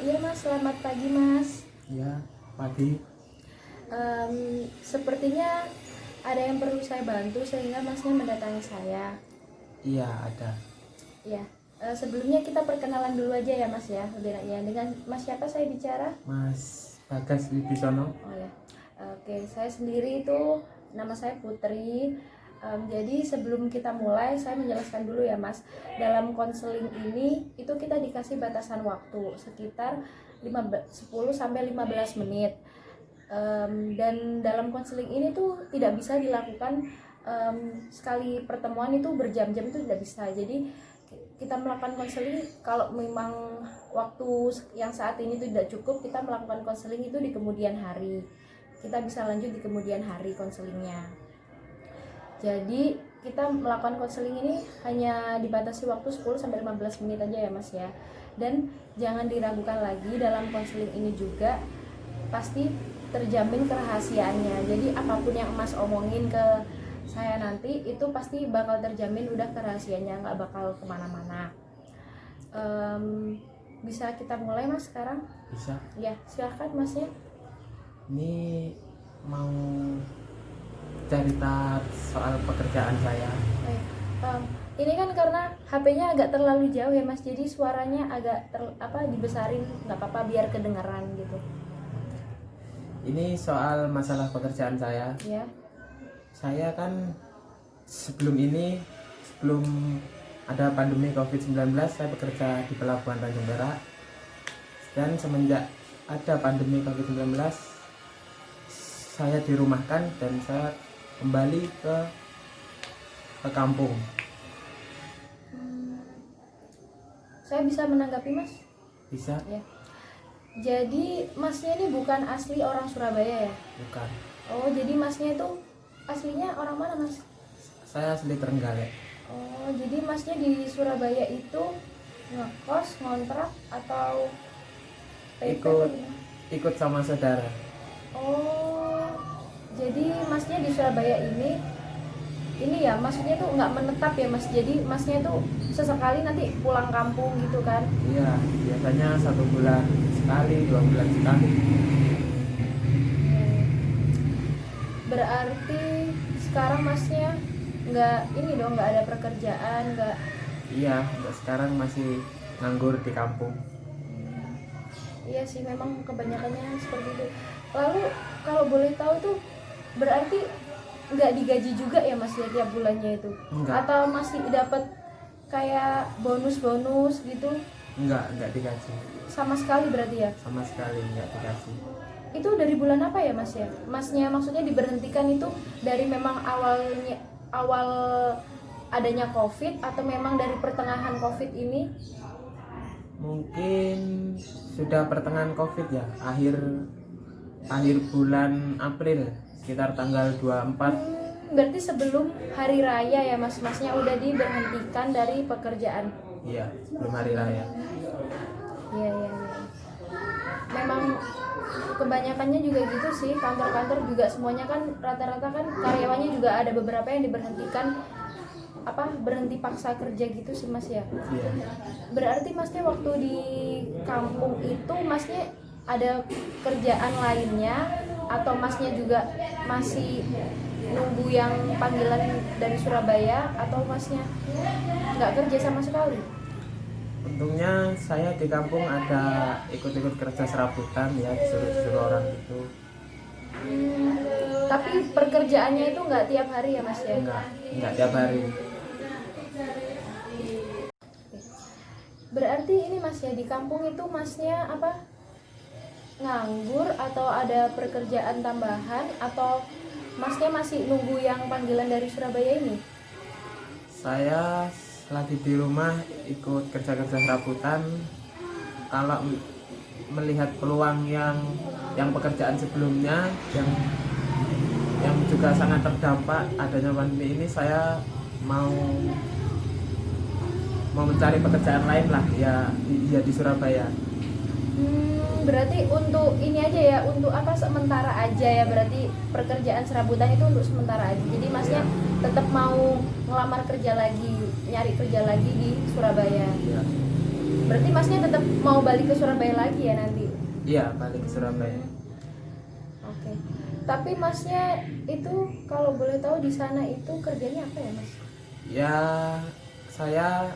Iya Mas, selamat pagi Mas. Ya, pagi. Sepertinya ada yang perlu saya bantu sehingga Masnya mendatangi saya. Iya, ada. Ya, sebelumnya kita perkenalan dulu aja ya Mas ya. Ya, dengan Mas siapa saya bicara? Mas Bagas Wibisono. Oh ya, oke. Saya sendiri itu nama saya Putri. Jadi sebelum kita mulai, saya menjelaskan dulu ya Mas. Dalam konseling ini itu kita dikasih batasan waktu sekitar 10 sampai 15 menit. Dan dalam konseling ini tuh tidak bisa dilakukan sekali pertemuan itu berjam-jam, itu tidak bisa. Jadi kita melakukan konseling kalau memang waktu yang saat ini itu tidak cukup, kita melakukan konseling itu di kemudian hari. Kita bisa lanjut di kemudian hari konselingnya. Jadi kita melakukan konseling ini hanya dibatasi waktu 10 sampai 15 menit aja ya Mas ya. Dan jangan diragukan lagi, dalam konseling ini juga pasti terjamin kerahasiaannya. Jadi apapun yang Mas omongin ke saya nanti itu pasti bakal terjamin udah kerahasiaannya, nggak bakal kemana-mana. Bisa kita mulai Mas sekarang? Bisa. Ya, silahkan Masnya. Ini mau cerita soal pekerjaan saya. Ini kan karena HP-nya agak terlalu jauh ya Mas, jadi suaranya agak dibesarin, nggak apa-apa biar kedengaran gitu. Ini soal masalah pekerjaan saya. Ya. Saya kan sebelum ada pandemi COVID-19, saya bekerja di Pelabuhan Tanjung Perak. Dan semenjak ada pandemi COVID-19, saya dirumahkan dan saya kembali ke kampung. Saya bisa menanggapi Mas? Bisa? Ya. Jadi Masnya ini bukan asli orang Surabaya ya? Bukan. Oh, jadi Masnya itu aslinya orang mana Mas? Saya asli Trenggalek. Oh, jadi Masnya di Surabaya itu ngekos, ngontrak, atau PP? Ikut sama saudara. Oh, jadi Masnya di Surabaya ini ya, maksudnya tuh nggak menetap ya Mas, jadi Masnya tuh sesekali nanti pulang kampung gitu kan? Iya, biasanya 1 bulan sekali, 2 bulan sekali. Berarti sekarang Masnya nggak ada pekerjaan, nggak? Iya, sekarang masih nganggur di kampung. Iya sih, memang kebanyakannya seperti itu. Lalu kalau boleh tahu tuh berarti nggak digaji juga ya Mas ya tiap bulannya itu? Enggak. Atau masih dapat kayak bonus-bonus gitu? Enggak digaji. Sama sekali berarti ya? Sama sekali enggak digaji. Itu dari bulan apa ya Mas ya? Masnya maksudnya diberhentikan itu dari memang awal adanya COVID atau memang dari pertengahan COVID ini? Mungkin sudah pertengahan COVID ya, akhir bulan April, sekitar tanggal 24. Berarti sebelum hari raya ya Masnya udah diberhentikan dari pekerjaan? Iya, sebelum hari raya. Iya. Memang kebanyakannya juga gitu sih, kantor-kantor juga semuanya kan rata-rata kan karyawannya juga ada beberapa yang diberhentikan, berhenti paksa kerja gitu sih Mas ya. Iya. Berarti Masnya waktu di kampung itu Masnya ada kerjaan lainnya atau Masnya juga masih nunggu yang panggilan dari Surabaya, atau Masnya nggak kerja sama sekali? Untungnya saya di kampung ada ikut-ikut kerja serabutan ya, disuruh orang itu. Tapi pekerjaannya itu nggak tiap hari ya Mas ya? Enggak tiap hari. Berarti ini Mas ya, di kampung itu Masnya nganggur atau ada pekerjaan tambahan, atau Masnya masih nunggu yang panggilan dari Surabaya ini? Saya lagi di rumah ikut kerja-kerja serabutan. Kalau melihat peluang yang pekerjaan sebelumnya yang juga sangat terdampak adanya pandemi ini, saya mau mencari pekerjaan lain lah ya di Surabaya. Berarti untuk ini aja ya, untuk sementara aja ya, berarti pekerjaan serabutan itu untuk sementara aja. Jadi Masnya tetap mau ngelamar kerja lagi, nyari kerja lagi di Surabaya. Ya. Berarti masnya tetap mau balik ke Surabaya lagi ya nanti? Iya, balik ke Surabaya. Oke. Tapi masnya itu kalau boleh tahu di sana itu kerjanya apa ya mas? Ya, saya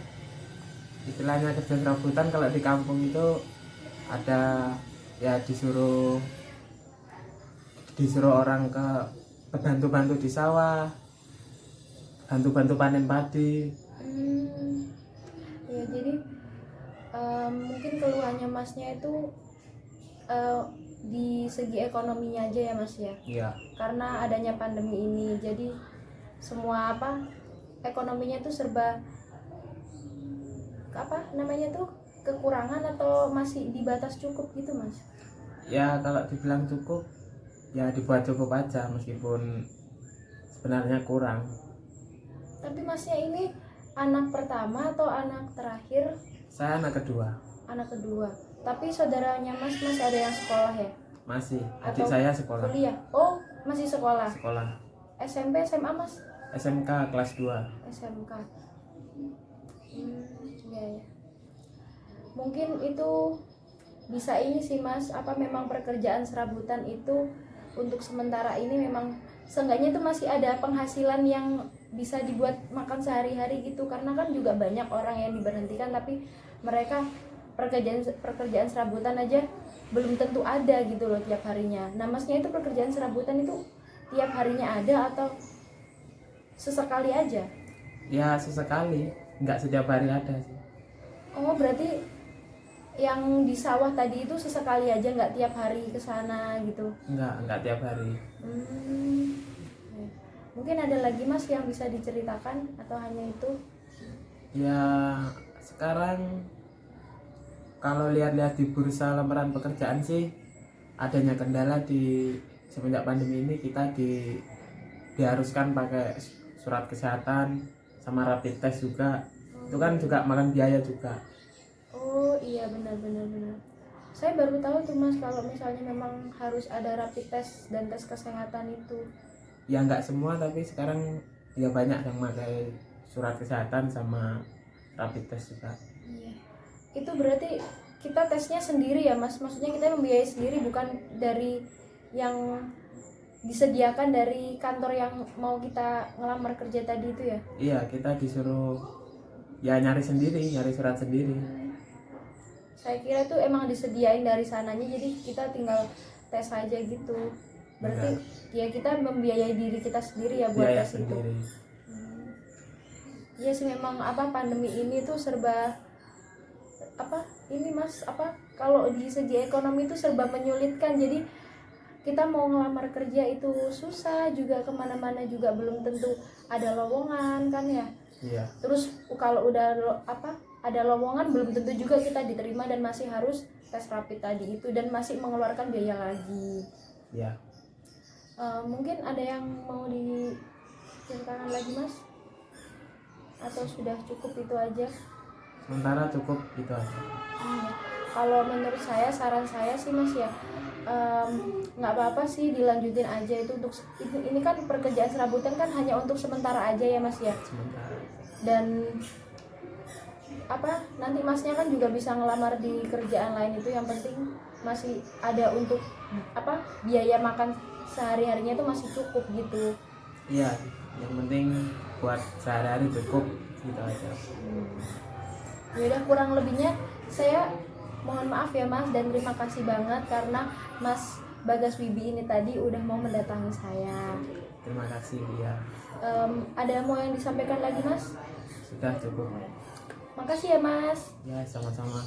istilahnya kerja serabutan. Kalau di kampung itu ada ya disuruh orang ke bantu-bantu di sawah, bantu-bantu panen padi. Ya jadi mungkin keluhannya masnya itu eh, di segi ekonominya aja ya mas ya, Iya, karena adanya pandemi ini jadi semua ekonominya tuh serba kekurangan atau masih di batas cukup gitu mas? ya kalau dibilang cukup ya dibuat cukup aja meskipun sebenarnya kurang. Tapi masnya ini anak pertama atau anak terakhir? Saya anak kedua. Anak kedua. Tapi saudaranya mas masih ada yang sekolah ya? Masih, adik Atau saya sekolah. kuliah? Oh masih sekolah. Sekolah SMP SMA mas? SMK kelas 2. SMK. Ya ya. Mungkin itu bisa ini sih mas, memang pekerjaan serabutan itu untuk sementara ini memang seenggaknya itu masih ada penghasilan yang bisa dibuat makan sehari-hari gitu, karena kan juga banyak orang yang diberhentikan tapi mereka pekerjaan serabutan aja belum tentu ada gitu loh tiap harinya. Nah masnya itu pekerjaan serabutan itu tiap harinya ada atau sesekali aja? Ya sesekali, nggak setiap hari ada sih. Oh berarti yang di sawah tadi itu sesekali aja, nggak tiap hari ke sana gitu? Nggak tiap hari. Mungkin ada lagi mas yang bisa diceritakan atau hanya itu? Ya sekarang kalau lihat-lihat di bursa lamaran pekerjaan sih adanya kendala di semenjak pandemi ini. Kita diharuskan pakai surat kesehatan sama rapid test juga. Itu kan juga makan biaya juga. Oh iya benar. Saya baru tahu tuh mas kalau misalnya memang harus ada rapid test dan tes kesehatan itu. Ya nggak semua, tapi sekarang ya banyak yang pakai surat kesehatan sama rapid test juga. Iya. Itu berarti kita tesnya sendiri ya mas? Maksudnya kita membiayai sendiri, bukan dari yang disediakan dari kantor yang mau kita ngelamar kerja tadi itu ya? Iya, kita disuruh ya nyari surat sendiri. Saya kira itu emang disediain dari sananya, jadi kita tinggal tes aja gitu. Berarti ya kita membiayai diri kita sendiri ya buat Biaya tes sendiri. itu. Iya sih memang pandemi ini tuh serba ini mas kalau di segi ekonomi itu serba menyulitkan. Jadi kita mau ngelamar kerja itu susah, juga kemana-mana juga belum tentu ada lowongan kan ya. Iya. Terus kalau udah ada lowongan belum tentu juga kita diterima dan masih harus tes rapid tadi itu dan masih mengeluarkan biaya lagi. Iya. Mungkin ada yang mau diceritakan lagi mas? Atau sudah cukup itu aja? Sementara cukup itu aja. Kalau menurut saya, saran saya sih mas ya, nggak apa-apa sih dilanjutin aja itu. Untuk ini kan pekerjaan serabutan kan hanya untuk sementara aja ya mas ya. Sementara. Dan nanti masnya kan juga bisa ngelamar di kerjaan lain, itu yang penting masih ada untuk biaya makan sehari-harinya itu masih cukup gitu. Iya, yang penting buat sehari-hari cukup gitu aja. Ya udah, kurang lebihnya saya mohon maaf ya mas, dan terima kasih banget karena Mas Bagas Wibi ini tadi udah mau mendatangi saya. Terima kasih ya. Ada mau yang disampaikan lagi mas? Sudah cukup. Makasih ya mas. Ya sama-sama.